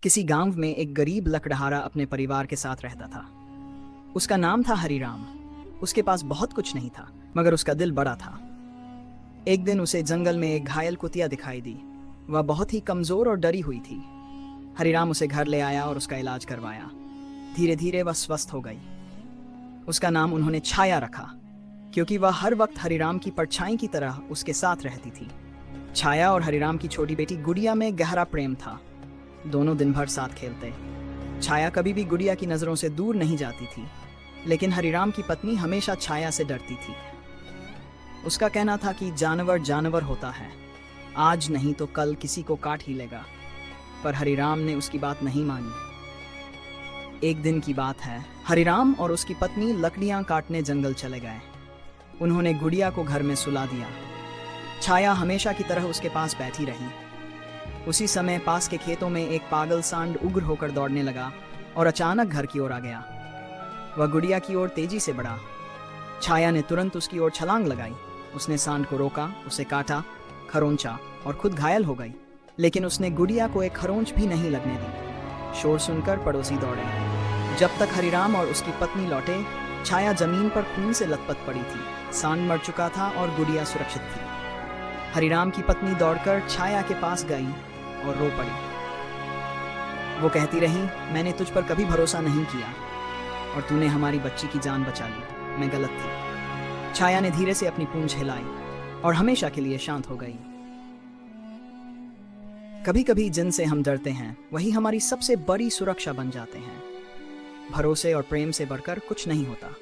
किसी गांव में एक गरीब लकड़हारा अपने परिवार के साथ रहता था। उसका नाम था हरिराम। उसके पास बहुत कुछ नहीं था, मगर उसका दिल बड़ा था। एक दिन उसे जंगल में एक घायल कुतिया दिखाई दी। वह बहुत ही कमजोर और डरी हुई थी। हरिराम उसे घर ले आया और उसका इलाज करवाया। धीरे धीरे वह स्वस्थ हो गई। उसका नाम उन्होंने छाया रखा, क्योंकि वह हर वक्त हरिराम की परछाई की तरह उसके साथ रहती थी। छाया और हरिराम की छोटी बेटी गुड़िया में गहरा प्रेम था। दोनों दिन भर साथ खेलते। छाया कभी भी गुड़िया की नजरों से दूर नहीं जाती थी, लेकिन हरिराम की पत्नी हमेशा छाया से डरती थी। उसका कहना था कि जानवर जानवर होता है, आज नहीं तो कल किसी को काट ही लेगा। पर हरिराम ने उसकी बात नहीं मानी। एक दिन की बात है, हरिराम और उसकी पत्नी लकड़ियां काटने जंगल चले गए। उन्होंने गुड़िया को घर में सुला दिया। छाया हमेशा की तरह उसके पास बैठी रही। उसी समय पास के खेतों में एक पागल सांड उग्र होकर दौड़ने लगा और अचानक घर की ओर आ गया। वह गुड़िया की ओर तेजी से बढ़ा। छाया ने तुरंत उसकी ओर छलांग लगाई। उसने सांड को रोका, उसे काटा, खरोंचा और खुद घायल हो गई। लेकिन उसने गुड़िया को एक खरोंच भी नहीं लगने दी। शोर सुनकर पड़ोसी दौड़े। जब तक हरिराम और उसकी पत्नी लौटे, छाया जमीन पर खून से लथपथ पड़ी थी। सांड मर चुका था और गुड़िया सुरक्षित थी। हरिराम की पत्नी दौड़कर छाया के पास गई और रो पड़ी। वो कहती रही, मैंने तुझ पर कभी भरोसा नहीं किया और तूने हमारी बच्ची की जान बचा ली। मैं गलत थी। छाया ने धीरे से अपनी पूंछ हिलाई और हमेशा के लिए शांत हो गई। कभी कभी जिनसे हम डरते हैं वही हमारी सबसे बड़ी सुरक्षा बन जाते हैं। भरोसे और प्रेम से बढ़कर कुछ नहीं होता।